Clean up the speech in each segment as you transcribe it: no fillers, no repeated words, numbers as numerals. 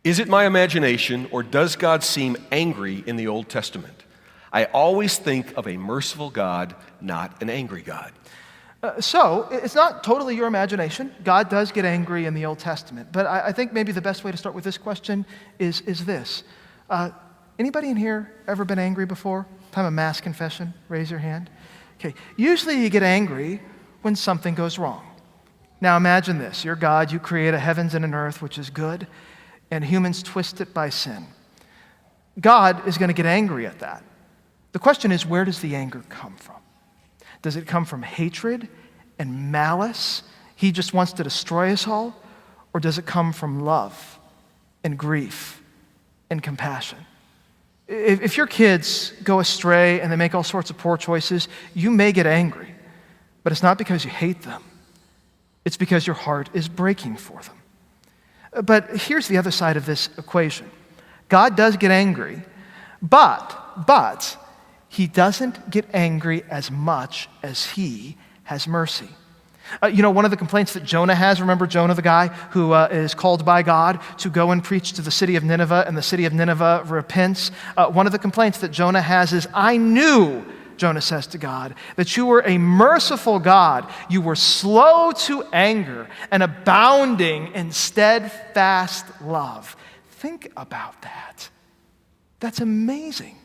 Is it my imagination, or does God seem angry in the Old Testament? I always think of a merciful God, not an angry God. So it's not totally your imagination. God does get angry in the Old Testament. But I think maybe the best way to start with this question is this. Anybody in here ever been angry before? Time of mass confession, raise your hand. Okay, usually you get angry when something goes wrong. Now imagine this. You're God, you create a heavens and an earth, which is good, and humans twist it by sin. God is going to get angry at that. The question is, where does the anger come from? Does it come from hatred and malice? He just wants to destroy us all? Or does it come from love and grief and compassion? If your kids go astray and they make all sorts of poor choices, you may get angry, but it's not because you hate them. It's because your heart is breaking for them. But here's the other side of this equation. God does get angry, but he doesn't get angry as much as he has mercy. One of the complaints that Jonah has, remember Jonah, the guy who is called by God to go and preach to the city of Nineveh, and the city of Nineveh repents. One of the complaints that Jonah has is, I knew, Jonah says to God, that you were a merciful God. You were slow to anger and abounding in steadfast love. Think about that. That's amazing.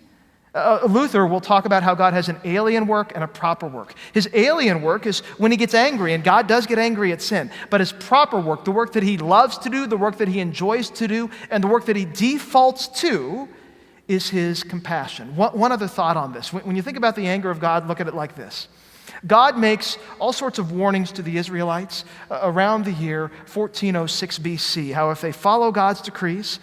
Luther will talk about how God has an alien work and a proper work. His alien work is when he gets angry, and God does get angry at sin. But his proper work, the work that he loves to do, the work that he enjoys to do, and the work that he defaults to, is his compassion. One other thought on this. When you think about the anger of God, look at it like this. God makes all sorts of warnings to the Israelites around the year 1406 BC, how if they follow God's decrees,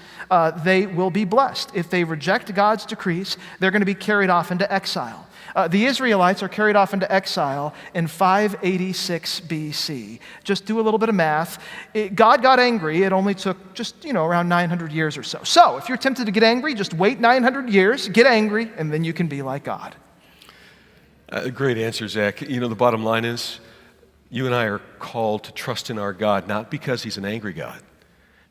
they will be blessed. If they reject God's decrees, they're going to be carried off into exile. The Israelites are carried off into exile in 586 BC. Just do a little bit of math. God got angry. It only took just, around 900 years or so. So if you're tempted to get angry, just wait 900 years, get angry, and then you can be like God. Great answer, Zach. The bottom line is, you and I are called to trust in our God, not because he's an angry God,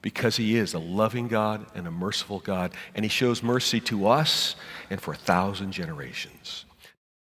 because he is a loving God and a merciful God, and he shows mercy to us and for 1,000 generations.